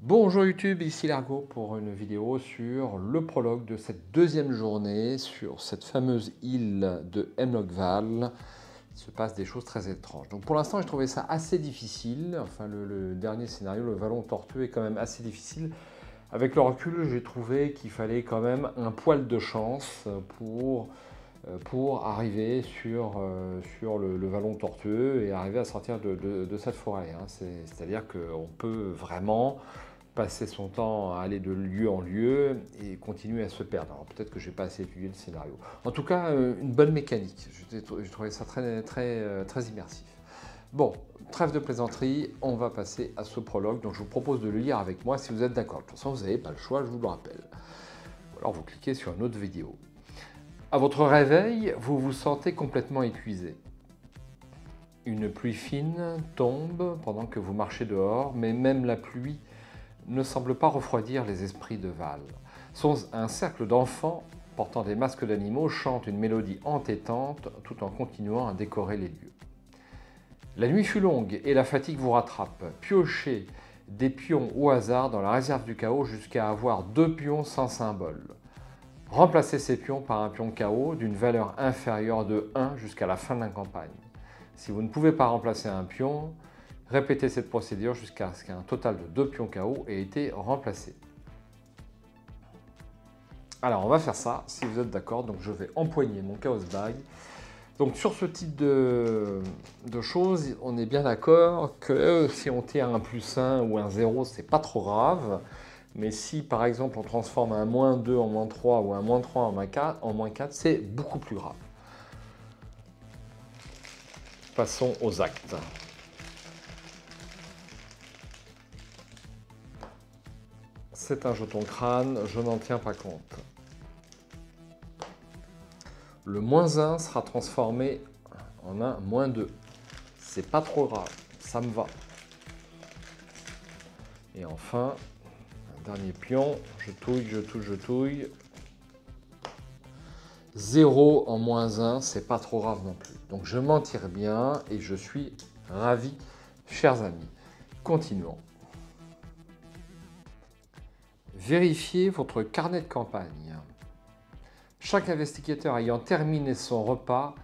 Bonjour YouTube, ici Largo pour une vidéo sur le prologue de cette deuxième journée sur cette fameuse île de Hemlock Val. Il se passe des choses très étranges. Donc pour l'instant, j'ai trouvé ça assez difficile. Enfin, le dernier scénario, le vallon tortueux, est quand même assez difficile. Avec le recul, j'ai trouvé qu'il fallait quand même un poil de chance pour arriver sur le vallon tortueux et arriver à sortir de cette forêt. Hein. C'est-à-dire qu'on peut vraiment passer son temps à aller de lieu en lieu et continuer à se perdre. Alors peut-être que je n'ai pas assez étudié le scénario. En tout cas, une bonne mécanique. J'ai trouvé ça très immersif. Bon, trêve de plaisanterie, on va passer à ce prologue. Donc je vous propose de le lire avec moi si vous êtes d'accord. De toute façon, vous n'avez pas le choix, je vous le rappelle. Ou alors vous cliquez sur une autre vidéo. À votre réveil, vous vous sentez complètement épuisé. Une pluie fine tombe pendant que vous marchez dehors, mais même la pluie ne semble pas refroidir les esprits de Val. Un cercle d'enfants portant des masques d'animaux chante une mélodie entêtante tout en continuant à décorer les lieux. La nuit fut longue et la fatigue vous rattrape. Piochez des pions au hasard dans la réserve du chaos jusqu'à avoir 2 pions sans symbole. Remplacez ces pions par un pion chaos d'une valeur inférieure de 1 jusqu'à la fin de la campagne. Si vous ne pouvez pas remplacer un pion, répétez cette procédure jusqu'à ce qu'un total de 2 pions KO ait été remplacé. Alors on va faire ça, si vous êtes d'accord. Donc je vais empoigner mon Chaos Bag. Donc sur ce type de choses, on est bien d'accord que si on tire un +1 ou un 0, c'est pas trop grave. Mais si par exemple on transforme un -2 en -3 ou un -3 en -4, c'est beaucoup plus grave. Passons aux actes. C'est un jeton crâne, je n'en tiens pas compte. Le -1 sera transformé en un -2. C'est pas trop grave, ça me va. Et enfin, un dernier pion, je touille, je touille, je touille. 0 en -1, c'est pas trop grave non plus. Donc je m'en tire bien et je suis ravi, chers amis. Continuons. Vérifiez votre carnet de campagne. Chaque investigateur ayant terminé son repas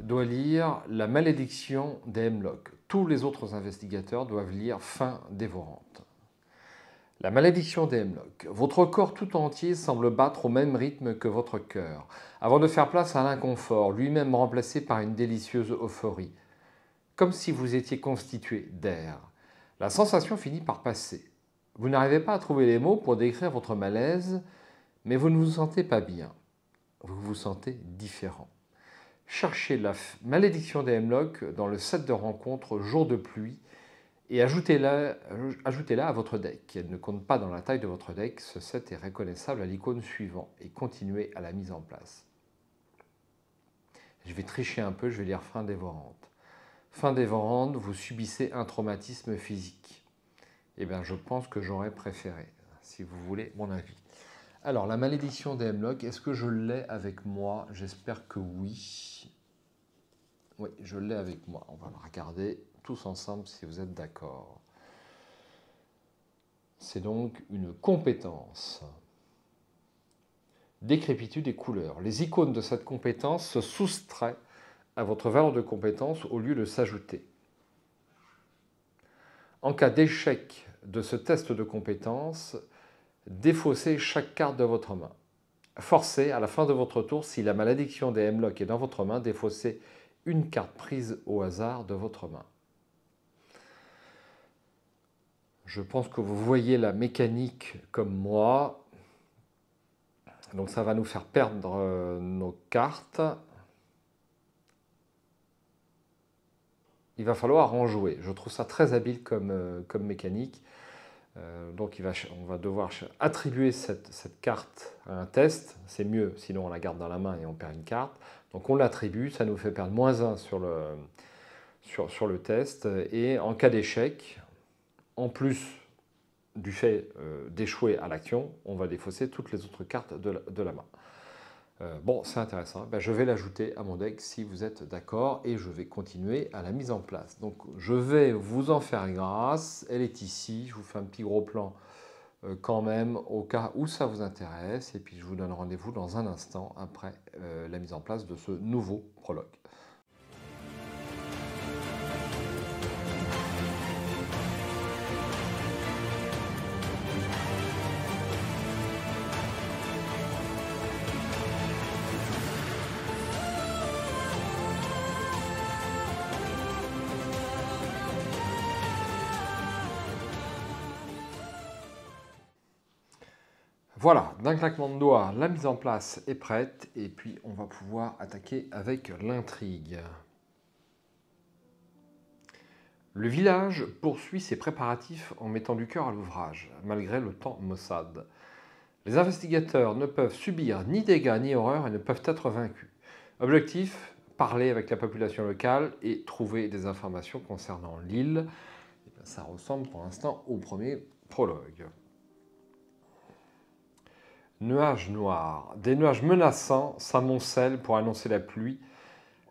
doit lire La malédiction des Hemlock. Tous les autres investigateurs doivent lire Faim dévorante. La malédiction des Hemlock. Votre corps tout entier semble battre au même rythme que votre cœur, avant de faire place à l'inconfort, lui-même remplacé par une délicieuse euphorie, comme si vous étiez constitué d'air. La sensation finit par passer. Vous n'arrivez pas à trouver les mots pour décrire votre malaise, mais vous ne vous sentez pas bien. Vous vous sentez différent. Cherchez la malédiction des Hemlock dans le set de rencontre jour de pluie et ajoutez-la à votre deck. Elle ne compte pas dans la taille de votre deck. Ce set est reconnaissable à l'icône suivante et continuez à la mise en place. Je vais tricher un peu, je vais lire Faim dévorante. Faim dévorante, vous subissez un traumatisme physique. Eh bien, je pense que j'aurais préféré, si vous voulez mon avis. Alors, la malédiction des Hemlock, est-ce que je l'ai avec moi? J'espère que oui. Oui, je l'ai avec moi. On va le regarder tous ensemble si vous êtes d'accord. C'est donc une compétence. Décrépitude et couleur. Les icônes de cette compétence se soustraient à votre valeur de compétence au lieu de s'ajouter. En cas d'échec de ce test de compétence, défaussez chaque carte de votre main. Forcez, à la fin de votre tour, si la malédiction des Hemlock est dans votre main, défaussez une carte prise au hasard de votre main. Je pense que vous voyez la mécanique comme moi. Donc ça va nous faire perdre nos cartes. Il va falloir en jouer. Je trouve ça très habile comme mécanique. Donc on va devoir attribuer cette carte à un test. C'est mieux, sinon on la garde dans la main et on perd une carte. Donc on l'attribue, ça nous fait perdre -1 sur le test. Et en cas d'échec, en plus du fait d'échouer à l'action, on va défausser toutes les autres cartes de la main. Bon, c'est intéressant. Ben, je vais l'ajouter à mon deck si vous êtes d'accord et je vais continuer à la mise en place. Donc, je vais vous en faire grâce. Elle est ici. Je vous fais un petit gros plan quand même au cas où ça vous intéresse. Et puis, je vous donne rendez-vous dans un instant après la mise en place de ce nouveau prologue. Voilà, d'un claquement de doigts, la mise en place est prête et puis on va pouvoir attaquer avec l'intrigue. Le village poursuit ses préparatifs en mettant du cœur à l'ouvrage, malgré le temps maussade. Les investigateurs ne peuvent subir ni dégâts ni horreurs et ne peuvent être vaincus. Objectif, parler avec la population locale et trouver des informations concernant l'île. Ça ressemble pour l'instant au premier prologue. Nuages noirs. Des nuages menaçants s'amoncellent pour annoncer la pluie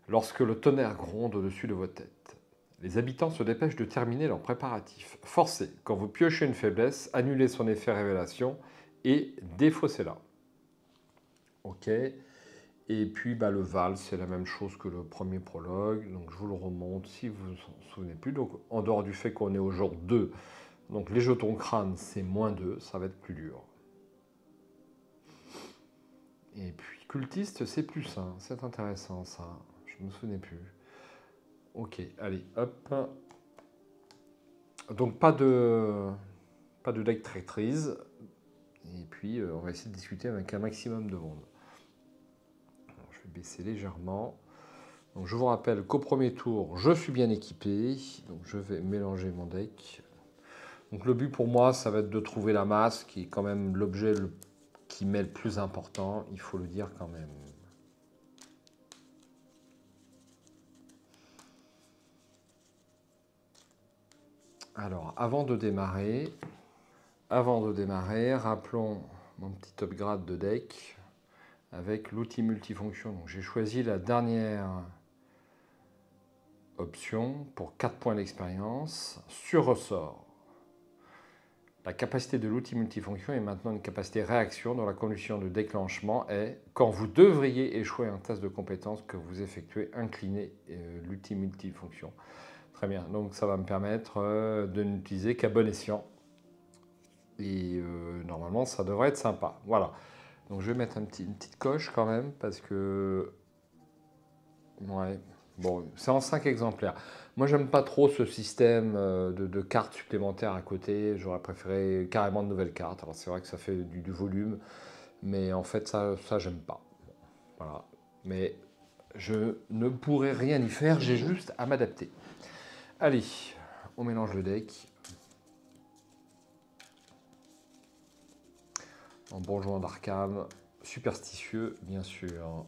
lorsque le tonnerre gronde au-dessus de vos têtes. Les habitants se dépêchent de terminer leurs préparatifs. Forcez, quand vous piochez une faiblesse, annulez son effet révélation et défaussez-la. Ok. Et puis le Val, c'est la même chose que le premier prologue. Donc je vous le remonte si vous ne vous souvenez plus. Donc en dehors du fait qu'on est au jour 2, donc les jetons crâne, c'est -2, ça va être plus dur. Et puis cultiste, c'est +1, c'est intéressant ça. Je ne me souvenais plus. Ok, allez, hop. Donc pas de deck traîtrise. Et puis on va essayer de discuter avec un maximum de monde. Alors, je vais baisser légèrement. Donc, je vous rappelle qu'au premier tour, je suis bien équipé. Donc je vais mélanger mon deck. Donc le but pour moi, ça va être de trouver la masse, qui est quand même l'objet qui m'est le plus important, il faut le dire quand même. Alors, avant de démarrer, rappelons mon petit upgrade de deck avec l'outil multifonction. Donc, j'ai choisi la dernière option pour 4 points d'expérience sur ressort. La capacité de l'outil multifonction est maintenant une capacité réaction dont la condition de déclenchement est quand vous devriez échouer un test de compétence que vous effectuez, incliner l'outil multifonction. Très bien, donc ça va me permettre de n'utiliser qu'à bon escient. Et normalement, ça devrait être sympa. Voilà. Donc je vais mettre une petite coche quand même, parce que... Ouais, bon, c'est en 5 exemplaires. Moi, j'aime pas trop ce système de cartes supplémentaires à côté. J'aurais préféré carrément de nouvelles cartes. Alors c'est vrai que ça fait du volume, mais en fait, ça j'aime pas. Bon, voilà. Mais je ne pourrais rien y faire, j'ai juste à m'adapter. Allez, on mélange le deck. En bourgeois d'Arkham, superstitieux, bien sûr.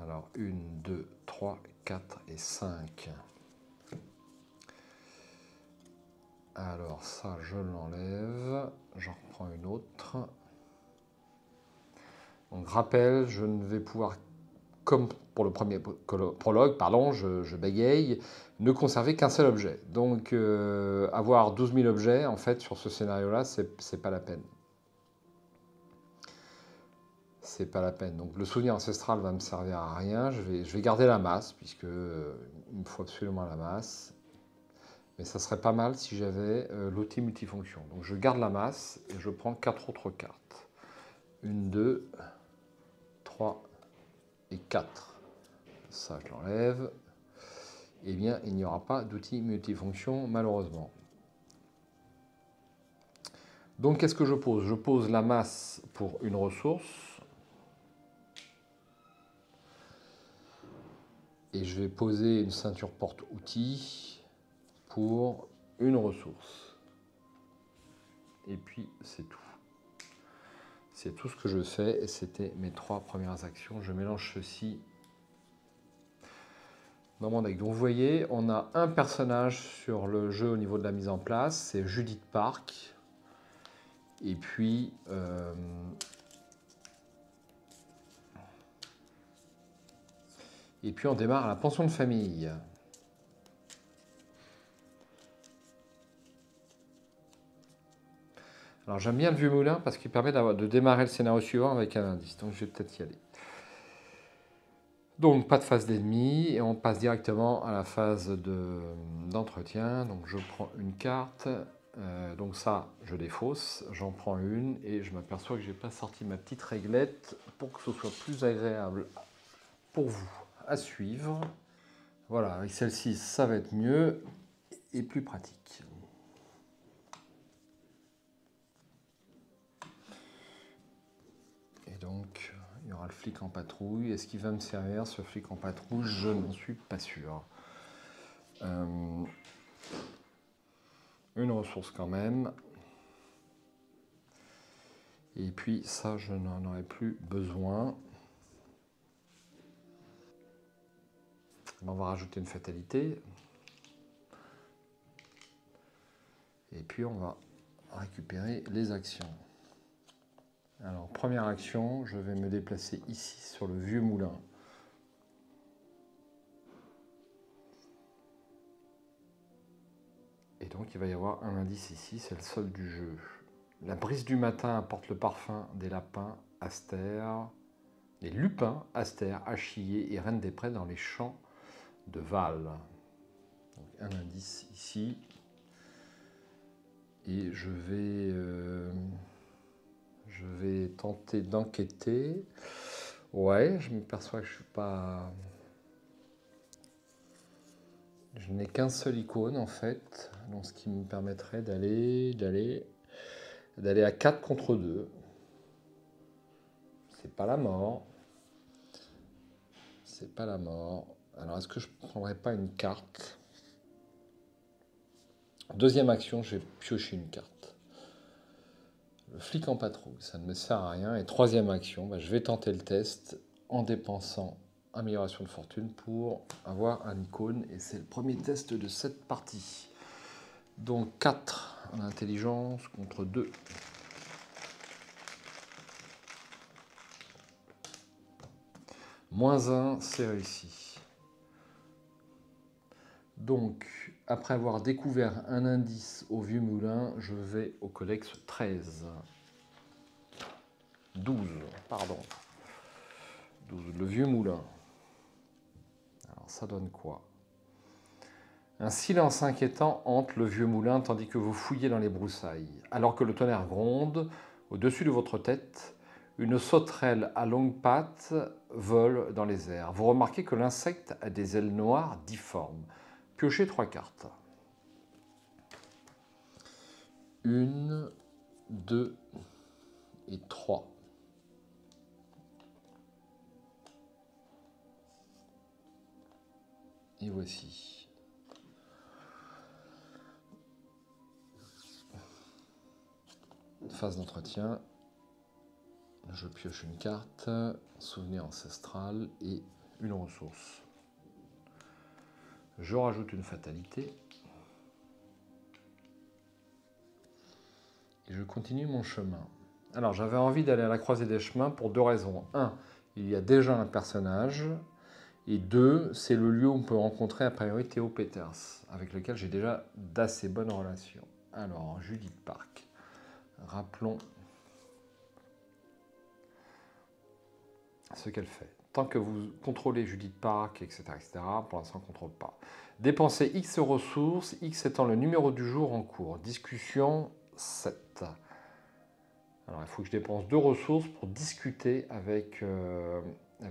Alors, 1, 2, 3, 4 et 5. Alors, ça, je l'enlève. J'en reprends une autre. Donc, rappel, je ne vais pouvoir, comme pour le premier prologue, pardon, je bégaye, ne conserver qu'un seul objet. Donc, avoir 12 000 objets, en fait, sur ce scénario-là, c'est pas la peine. C'est pas la peine. Donc, le souvenir ancestral va me servir à rien. Je vais garder la masse, puisque il me faut absolument la masse. Mais ça serait pas mal si j'avais l'outil multifonction. Donc, je garde la masse et je prends 4 autres cartes. 1, 2, 3 et 4. Ça, je l'enlève. Eh bien, il n'y aura pas d'outil multifonction, malheureusement. Donc, qu'est-ce que je pose? Je pose la masse pour une ressource. Et je vais poser une ceinture porte-outils pour une ressource. Et puis, c'est tout. C'est tout ce que je fais. Et c'était mes 3 premières actions. Je mélange ceci dans mon deck. Donc, vous voyez, on a un personnage sur le jeu au niveau de la mise en place. C'est Judith Park. Et puis, on démarre la pension de famille. Alors j'aime bien le vieux moulin parce qu'il permet de démarrer le scénario suivant avec un indice. Donc je vais peut-être y aller. Donc pas de phase d'ennemi et on passe directement à la phase d'entretien. Donc je prends une carte. Donc ça, je défausse, j'en prends une et je m'aperçois que je n'ai pas sorti ma petite réglette pour que ce soit plus agréable pour vous à suivre. Voilà, avec celle-ci, ça va être mieux et plus pratique. Et donc, il y aura le flic en patrouille. Est-ce qu'il va me servir, ce flic en patrouille? Je n'en suis pas sûr. Une ressource quand même. Et puis ça, je n'en aurai plus besoin. On va rajouter une fatalité. Et puis on va récupérer les actions. Alors, première action, je vais me déplacer ici sur le vieux moulin. Et donc il va y avoir un indice ici, c'est le sol du jeu. La brise du matin apporte le parfum des lapins, astères, des lupins, astères, achillés et reines des prés dans les champs de Val. Donc un indice ici. Et je vais tenter d'enquêter. Ouais, je me perçois que je suis pas... Je n'ai qu'un seul icône en fait, donc ce qui me permettrait d'aller à 4 contre 2. C'est pas la mort. C'est pas la mort. Alors est-ce que je ne prendrais pas une carte? Deuxième action, je vais piocher une carte. Le flic en patrouille, ça ne me sert à rien. Et troisième action, je vais tenter le test en dépensant amélioration de fortune pour avoir un icône. Et c'est le premier test de cette partie. Donc 4 en intelligence contre 2. Moins 1, c'est réussi. Donc, après avoir découvert un indice au vieux moulin, je vais au codex 13. 12, pardon. 12, le vieux moulin. Alors, ça donne quoi? Un silence inquiétant hante le vieux moulin tandis que vous fouillez dans les broussailles. Alors que le tonnerre gronde, au-dessus de votre tête, une sauterelle à longues pattes vole dans les airs. Vous remarquez que l'insecte a des ailes noires difformes. Piochez 3 cartes. 1, 2 et 3. Et voici. Phase d'entretien. Je pioche une carte, souvenir ancestral et une ressource. Je rajoute une fatalité. Et je continue mon chemin. Alors j'avais envie d'aller à la croisée des chemins pour 2 raisons. 1, il y a déjà un personnage. Et 2, c'est le lieu où on peut rencontrer a priori Théo Peters, avec lequel j'ai déjà d'assez bonnes relations. Alors, Judith Park. Rappelons ce qu'elle fait. Tant que vous contrôlez Judith Park, etc., pour l'instant, on ne contrôle pas. Dépensez X ressources, X étant le numéro du jour en cours. Discussion 7. Alors, il faut que je dépense 2 ressources pour discuter avec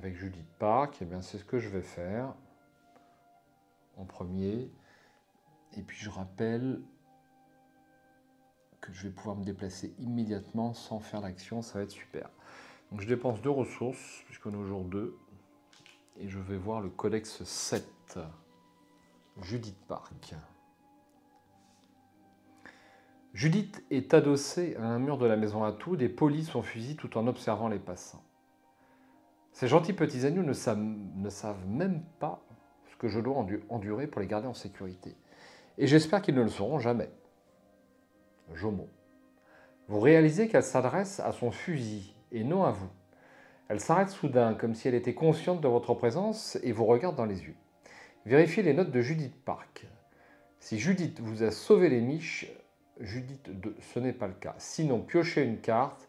Judith Park. Et bien, c'est ce que je vais faire en premier. Et puis, je rappelle que je vais pouvoir me déplacer immédiatement sans faire l'action. Ça va être super. Donc, je dépense 2 ressources, puisqu'on est au jour 2. Et je vais voir le codex 7. Judith Park. Judith est adossée à un mur de la maison Atout et polie son fusil tout en observant les passants. Ces gentils petits agneaux ne savent même pas ce que je dois endurer pour les garder en sécurité. Et j'espère qu'ils ne le sauront jamais. Jomo. Vous réalisez qu'elle s'adresse à son fusil et non à vous. Elle s'arrête soudain, comme si elle était consciente de votre présence et vous regarde dans les yeux. Vérifiez les notes de Judith Park. Si Judith vous a sauvé les miches, Judith 2, ce n'est pas le cas. Sinon, piochez une carte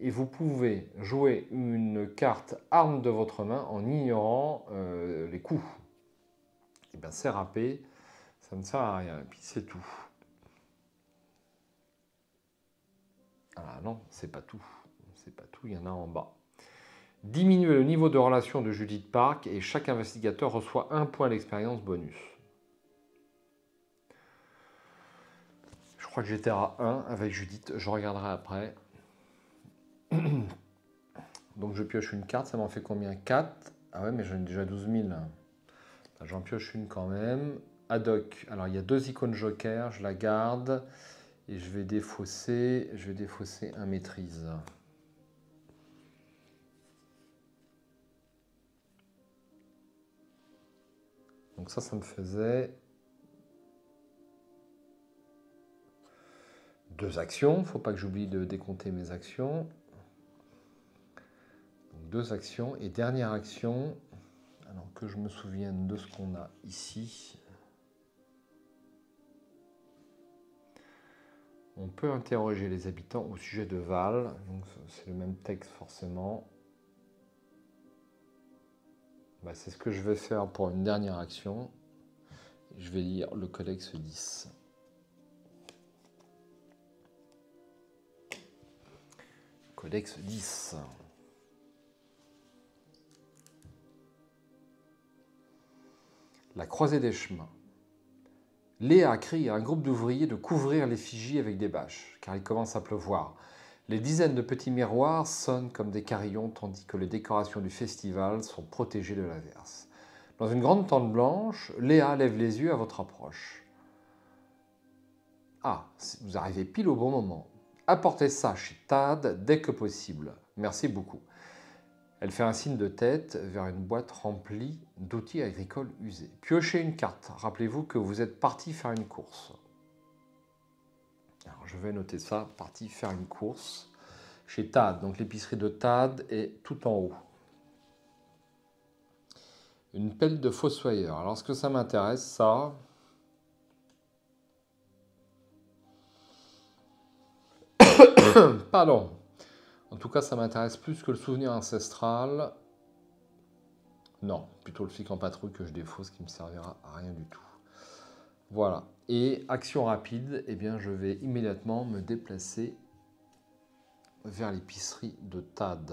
et vous pouvez jouer une carte arme de votre main en ignorant les coups. Et bien c'est râpé, ça ne sert à rien, et puis c'est tout. Ah non, c'est pas tout. C'est pas tout, il y en a en bas. Diminuez le niveau de relation de Judith Park et chaque investigateur reçoit un point d'expérience bonus. Je crois que j'étais à 1 avec Judith, je regarderai après. Donc je pioche une carte, ça m'en fait combien? 4. Ah ouais, mais j'en ai déjà 12 000. J'en pioche une quand même. Ad hoc, alors il y a 2 icônes joker, je la garde. Et je vais défausser un maîtrise. Donc ça me faisait 2 actions. Il ne faut pas que j'oublie de décompter mes actions. Donc 2 actions. Et dernière action, alors que je me souvienne de ce qu'on a ici. On peut interroger les habitants au sujet de Val. Donc c'est le même texte forcément. Bah, c'est ce que je vais faire pour une dernière action. Je vais lire le codex 10. Codex 10. La croisée des chemins. Léa crie à un groupe d'ouvriers de couvrir l'effigie avec des bâches, car il commence à pleuvoir. Les dizaines de petits miroirs sonnent comme des carillons, tandis que les décorations du festival sont protégées de l'averse. Dans une grande tente blanche, Léa lève les yeux à votre approche. Ah, vous arrivez pile au bon moment. Apportez ça chez Tad dès que possible. Merci beaucoup. Elle fait un signe de tête vers une boîte remplie d'outils agricoles usés. Piochez une carte. Rappelez-vous que vous êtes parti faire une course. Alors, je vais noter ça, parti faire une course. Chez Tad, donc l'épicerie de Tad est tout en haut. Une pelle de fossoyeur. Alors, ce que ça m'intéresse, ça... Pardon. En tout cas, ça m'intéresse plus que le souvenir ancestral. Non, plutôt le flic en patrouille que je défausse qui ne me servira à rien du tout. Voilà. Et action rapide, eh bien, je vais immédiatement me déplacer vers l'épicerie de Tad.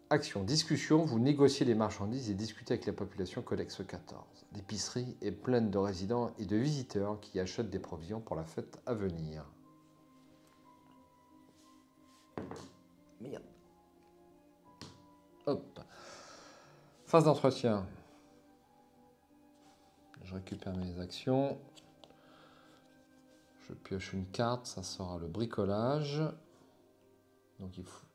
Action, discussion, vous négociez les marchandises et discutez avec la population Codex 14. L'épicerie est pleine de résidents et de visiteurs qui achètent des provisions pour la fête à venir. Merde. Hop. Phase d'entretien. Je récupère mes actions. Je pioche une carte, ça sera le bricolage. Donc il faut...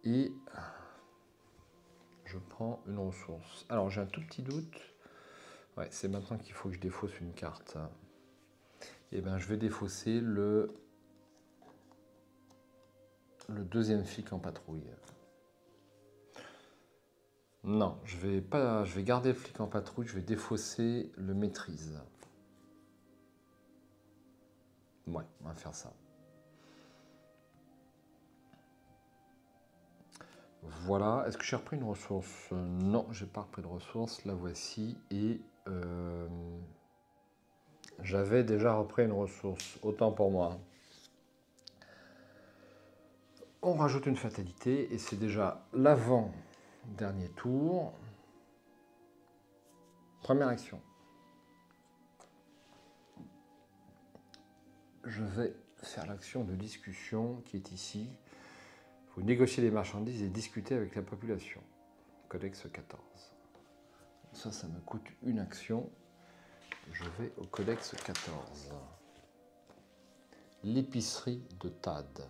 et je prends une ressource. Alors j'ai un tout petit doute. Ouais, c'est maintenant qu'il faut que je défausse une carte. Et bien je vais défausser le deuxième flic en patrouille. Non, je vais garder le flic en patrouille, je vais défausser le maîtrise. Ouais, on va faire ça. Voilà, est-ce que j'ai repris une ressource? Non, j'ai pas repris de ressource, la voici. Et j'avais déjà repris une ressource, autant pour moi. On rajoute une fatalité et c'est déjà l'avant-dernier tour. Première action. Je vais faire l'action de discussion qui est ici. Il faut négocier les marchandises et discuter avec la population. Codex 14. Ça me coûte une action. Je vais au Codex 14. L'épicerie de Tad.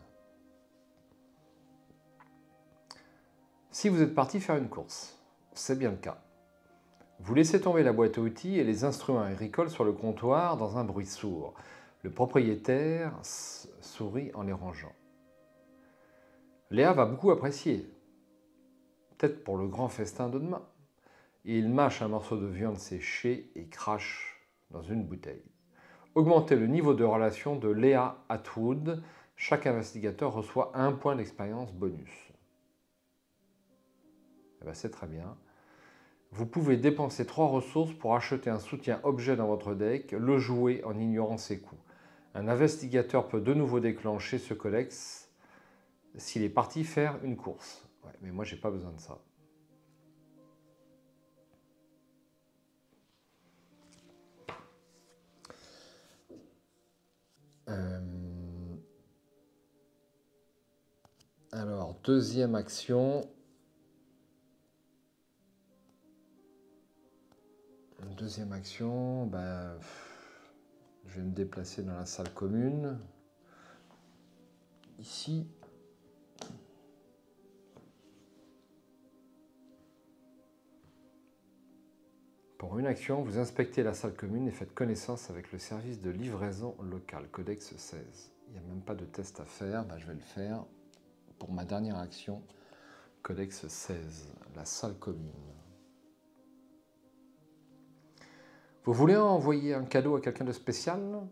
Si vous êtes parti faire une course, c'est bien le cas. Vous laissez tomber la boîte à outils et les instruments agricoles sur le comptoir dans un bruit sourd. Le propriétaire sourit en les rangeant. Léa va beaucoup apprécier, peut-être pour le grand festin de demain. Il mâche un morceau de viande séchée et crache dans une bouteille. Augmentez le niveau de relation de Léa Atwood. Chaque investigateur reçoit 1 point d'expérience bonus. Eh bien, c'est très bien. Vous pouvez dépenser 3 ressources pour acheter un soutien-objet dans votre deck, le jouer en ignorant ses coûts. Un investigateur peut de nouveau déclencher ce codex s'il est parti faire une course. Ouais, mais moi, j'ai pas besoin de ça. Alors, deuxième action. Deuxième action, je vais me déplacer dans la salle commune. Ici. Pour une action, vous inspectez la salle commune et faites connaissance avec le service de livraison local, Codex 16. Il n'y a même pas de test à faire, je vais le faire pour ma dernière action, Codex 16, la salle commune. Vous voulez envoyer un cadeau à quelqu'un de spécial?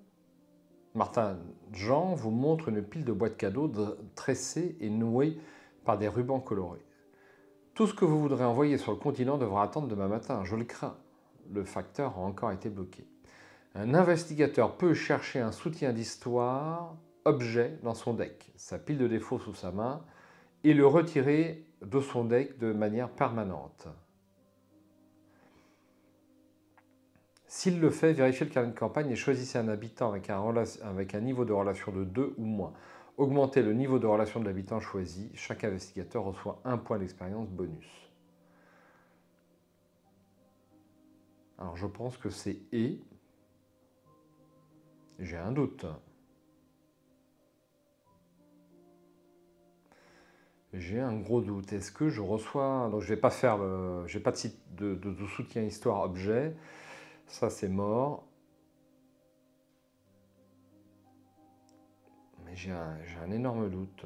Martin Jean vous montre une pile de boîtes cadeaux tressées et nouées par des rubans colorés. Tout ce que vous voudrez envoyer sur le continent devra attendre demain matin, je le crains. Le facteur a encore été bloqué. Un investigateur peut chercher un soutien d'histoire, objet, dans son deck, sa pile de défauts sous sa main, et le retirer de son deck de manière permanente. S'il le fait, vérifiez le carnet de campagne et choisissez un habitant avec un niveau de relation de 2 ou moins. Augmentez le niveau de relation de l'habitant choisi. Chaque investigateur reçoit 1 point d'expérience bonus. Alors je pense que c'est « et ». J'ai un doute. J'ai un gros doute. Est-ce que je reçois... Donc je ne vais pas faire le... Je n'ai pas de site de soutien histoire objet. Ça, c'est mort. Mais j'ai un énorme doute.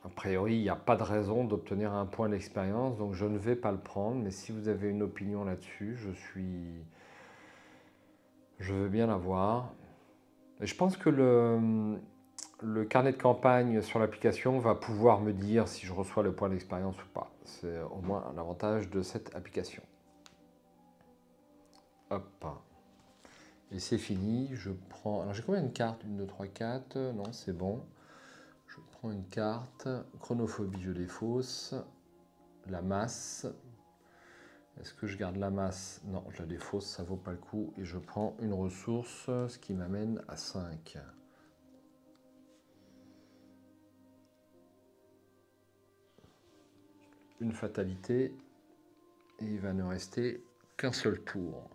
A priori, il n'y a pas de raison d'obtenir 1 point d'expérience, donc je ne vais pas le prendre. Mais si vous avez une opinion là-dessus, je veux bien l'avoir. Et je pense que le carnet de campagne sur l'application va pouvoir me dire si je reçois le point d'expérience ou pas. C'est au moins un avantage de cette application. Hop. Et c'est fini. Je prends... Alors j'ai combien de cartes? 1, 2, 3, 4. Non, c'est bon. Je prends une carte. Chronophobie, je défausse. La masse. Est-ce que je garde la masse? Non, je la défausse, ça vaut pas le coup. Et je prends une ressource, ce qui m'amène à 5. Une fatalité. Et il va ne rester qu'un seul tour.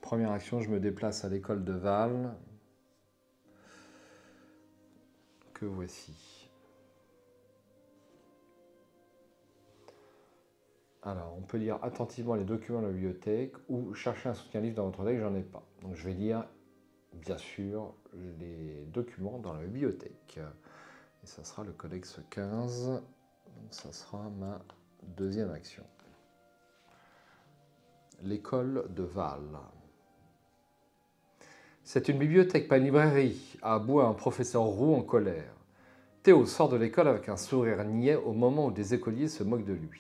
Première action, je me déplace à l'école de Val. Que voici. Alors, on peut lire attentivement les documents de la bibliothèque ou chercher un soutien-livre dans votre deck, j'en ai pas. Donc je vais lire, bien sûr, les documents dans la bibliothèque. Et ça sera le codex 15. Donc ça sera ma deuxième action. L'école de Val. C'est une bibliothèque, pas une librairie, aboie un professeur roux en colère. Théo sort de l'école avec un sourire niais au moment où des écoliers se moquent de lui.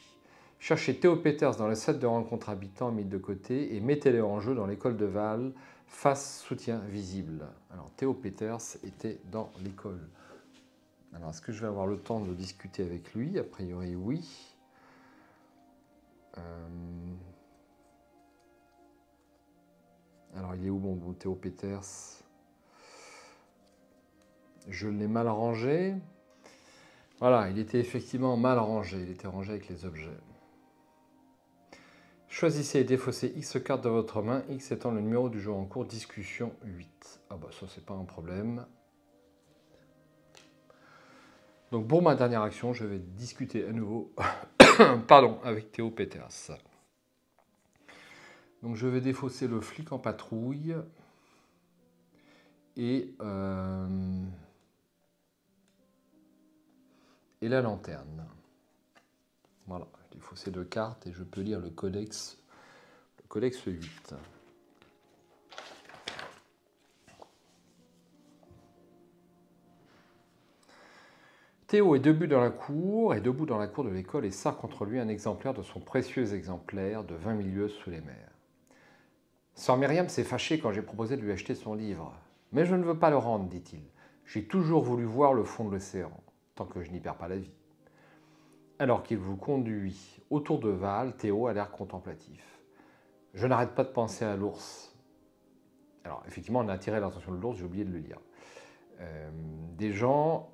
Cherchez Théo Peters dans le set de rencontre habitants mis de côté et mettez-le en jeu dans l'école de Val, face soutien visible. Alors Théo Peters était dans l'école. Alors est-ce que je vais avoir le temps de discuter avec lui? A priori oui. Alors il est où mon bon Théo Peters? Je l'ai mal rangé. Voilà, il était effectivement mal rangé. Il était rangé avec les objets. Choisissez et défaussez X cartes de votre main, X étant le numéro du jeu en cours, discussion 8. Ah bah ça c'est pas un problème. Donc pour ma dernière action, je vais discuter à nouveau Pardon, avec Théo Peters. Donc je vais défausser le flic en patrouille et la lanterne. Voilà, j'ai défaussé 2 cartes et je peux lire le codex 8. Théo est debout dans la cour de l'école et serre contre lui un exemplaire de son précieux exemplaire de 20 000 lieues sous les mers. Sœur Myriam s'est fâchée quand j'ai proposé de lui acheter son livre. Mais je ne veux pas le rendre, dit-il. J'ai toujours voulu voir le fond de l'océan, tant que je n'y perds pas la vie. Alors qu'il vous conduit autour de Val, Théo a l'air contemplatif. Je n'arrête pas de penser à l'ours. Alors, effectivement, on a attiré l'attention de l'ours, j'ai oublié de le lire. Des gens...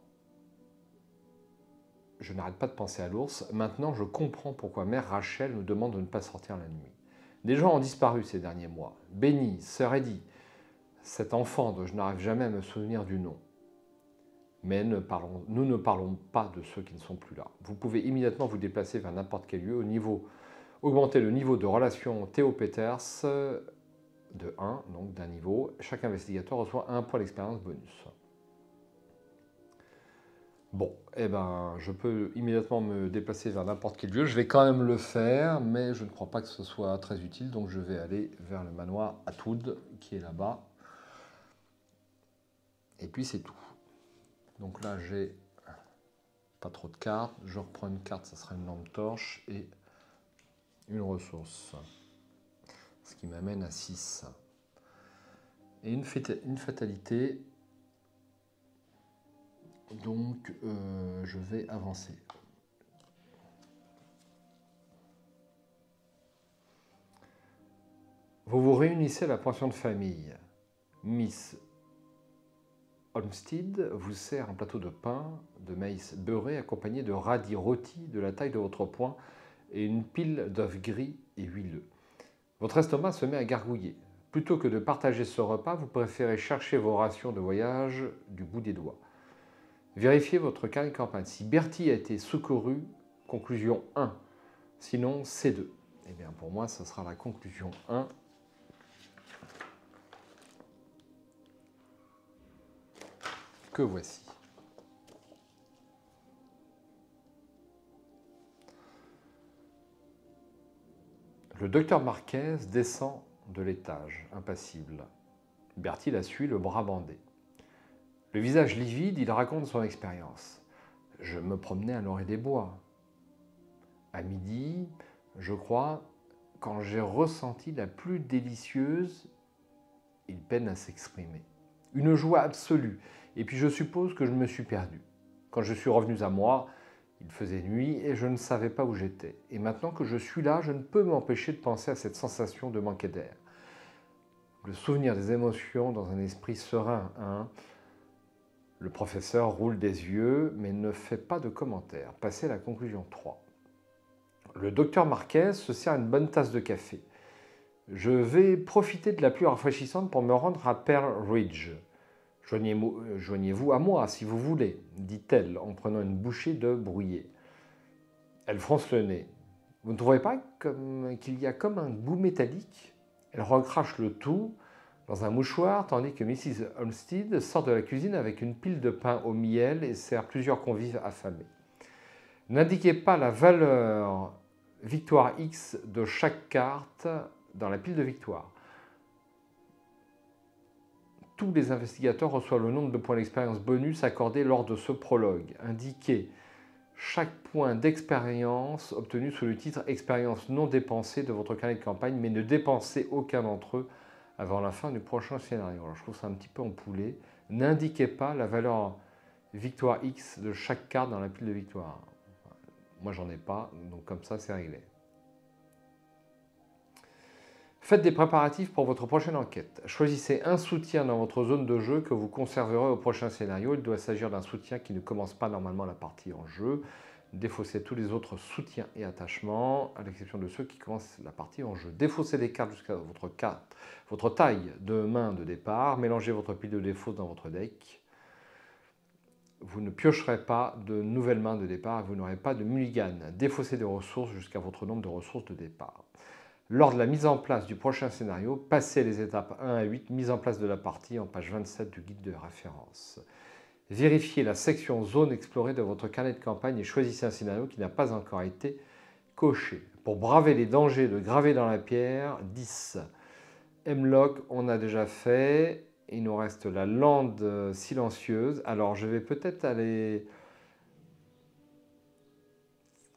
Je n'arrête pas de penser à l'ours. Maintenant, je comprends pourquoi Mère Rachel nous demande de ne pas sortir la nuit. Des gens ont disparu ces derniers mois. Benny, Sœur Eddie, cet enfant dont je n'arrive jamais à me souvenir du nom. Mais nous ne parlons pas de ceux qui ne sont plus là. Vous pouvez immédiatement vous déplacer vers n'importe quel lieu, augmenter le niveau de relation Théo Peters de 1, donc d'un niveau. Chaque investigateur reçoit 1 point d'expérience bonus. Bon, eh ben, je peux immédiatement me déplacer vers n'importe quel lieu. Je vais quand même le faire, mais je ne crois pas que ce soit très utile, donc je vais aller vers le manoir Atwood, qui est là-bas. Et puis c'est tout. Donc là, j'ai pas trop de cartes. Je reprends une carte, ça sera une lampe torche et une ressource. Ce qui m'amène à 6. Et une fatalité. Donc, je vais avancer. Vous vous réunissez à la pension de famille. Miss Olmsted vous sert un plateau de pain de maïs beurré accompagné de radis rôtis de la taille de votre poing et une pile d'œufs gris et huileux. Votre estomac se met à gargouiller. Plutôt que de partager ce repas, vous préférez chercher vos rations de voyage du bout des doigts. Vérifiez votre carnet de campagne. Si Bertie a été secouru, conclusion 1. Sinon, C2. Eh bien, pour moi, ce sera la conclusion 1. Que voici. Le docteur Marquez descend de l'étage, impassible. Bertie la suit, le bras bandé. Le visage livide, il raconte son expérience. Je me promenais à l'orée des bois. À midi, je crois, quand j'ai ressenti la plus délicieuse, il peine à s'exprimer. Une joie absolue. Et puis je suppose que je me suis perdu. Quand je suis revenu à moi, il faisait nuit et je ne savais pas où j'étais. Et maintenant que je suis là, je ne peux m'empêcher de penser à cette sensation de manquer d'air. Le souvenir des émotions dans un esprit serein, hein. Le professeur roule des yeux, mais ne fait pas de commentaires. Passez à la conclusion 3. Le docteur Marquez se sert une bonne tasse de café. Je vais profiter de la pluie rafraîchissante pour me rendre à Pearl Ridge. Joignez-vous à moi si vous voulez, dit-elle en prenant une bouchée de brouillé. Elle fronce le nez. Vous ne trouvez pas qu'il y a comme un goût métallique? Elle recrache le tout dans un mouchoir tandis que Mrs. Olmsted sort de la cuisine avec une pile de pain au miel et sert plusieurs convives affamés. N'indiquez pas la valeur victoire X de chaque carte dans la pile de victoire. Tous les investigateurs reçoivent le nombre de points d'expérience bonus accordés lors de ce prologue. Indiquez chaque point d'expérience obtenu sous le titre « Expérience non dépensée » de votre carnet de campagne, mais ne dépensez aucun d'entre eux avant la fin du prochain scénario. Alors, je trouve ça un petit peu empoulé. N'indiquez pas la valeur victoire X de chaque carte dans la pile de victoire. Moi, j'en ai pas, donc comme ça, c'est réglé. Faites des préparatifs pour votre prochaine enquête. Choisissez un soutien dans votre zone de jeu que vous conserverez au prochain scénario. Il doit s'agir d'un soutien qui ne commence pas normalement la partie en jeu. Défaussez tous les autres soutiens et attachements, à l'exception de ceux qui commencent la partie en jeu. Défaussez les cartes jusqu'à votre taille de main de départ. Mélangez votre pile de défausse dans votre deck. vous ne piocherez pas de nouvelles mains de départ, vous n'aurez pas de mulligan. Défaussez des ressources jusqu'à votre nombre de ressources de départ. Lors de la mise en place du prochain scénario, passez les étapes 1 à 8, mise en place de la partie en page 27 du guide de référence. Vérifiez la section zone explorée de votre carnet de campagne et choisissez un scénario qui n'a pas encore été coché. Pour braver les dangers de graver dans la pierre, 10. Hemlock, on a déjà fait. Il nous reste la lande silencieuse. Alors, je vais peut-être aller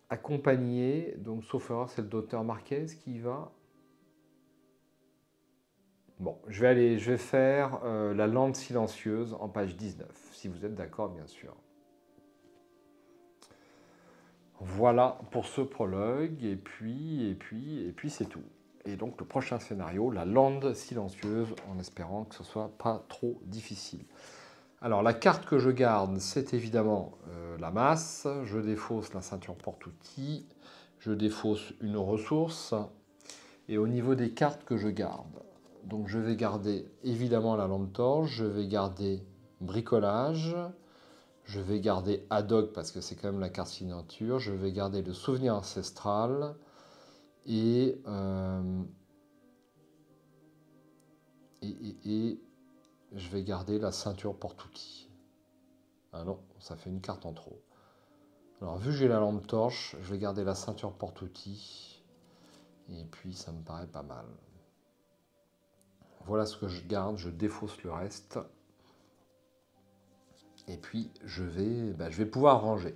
accompagner. Donc, sauf erreur, c'est le docteur Marquez qui y va. Bon, je vais faire la lande silencieuse en page 19, si vous êtes d'accord, bien sûr. Voilà pour ce prologue, et puis c'est tout. Et donc le prochain scénario, la lande silencieuse, en espérant que ce soit pas trop difficile. Alors la carte que je garde, c'est évidemment la masse. Je défausse la ceinture porte-outils. Je défausse une ressource. Et au niveau des cartes que je garde, donc je vais garder évidemment la lampe torche. Je vais garder bricolage. Je vais garder ad hoc parce que c'est quand même la carte signature. Je vais garder le souvenir ancestral. Et je vais garder la ceinture porte-outils. Ah non, ça fait une carte en trop. Alors, vu que j'ai la lampe torche, je vais garder la ceinture porte-outils. Et puis, ça me paraît pas mal. Voilà ce que je garde. Je défausse le reste. Et puis, je vais pouvoir ranger.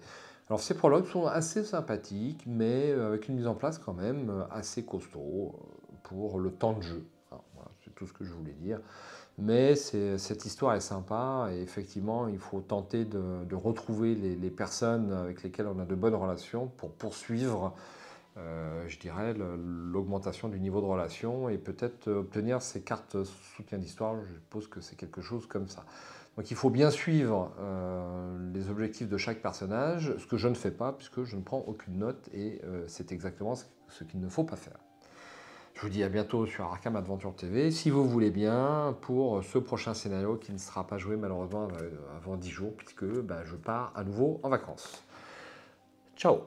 Alors, ces prologues sont assez sympathiques, mais avec une mise en place quand même assez costaud pour le temps de jeu. Alors, voilà, c'est tout ce que je voulais dire. Mais cette histoire est sympa et effectivement, il faut tenter de retrouver les personnes avec lesquelles on a de bonnes relations pour poursuivre, je dirais, l'augmentation du niveau de relation et peut-être obtenir ces cartes soutien d'histoire. Je suppose que c'est quelque chose comme ça. Donc il faut bien suivre les objectifs de chaque personnage, ce que je ne fais pas puisque je ne prends aucune note et c'est exactement ce qu'il ne faut pas faire. Je vous dis à bientôt sur Arkham Adventure TV, si vous voulez bien, pour ce prochain scénario qui ne sera pas joué malheureusement avant 10 jours, puisque je pars à nouveau en vacances. Ciao!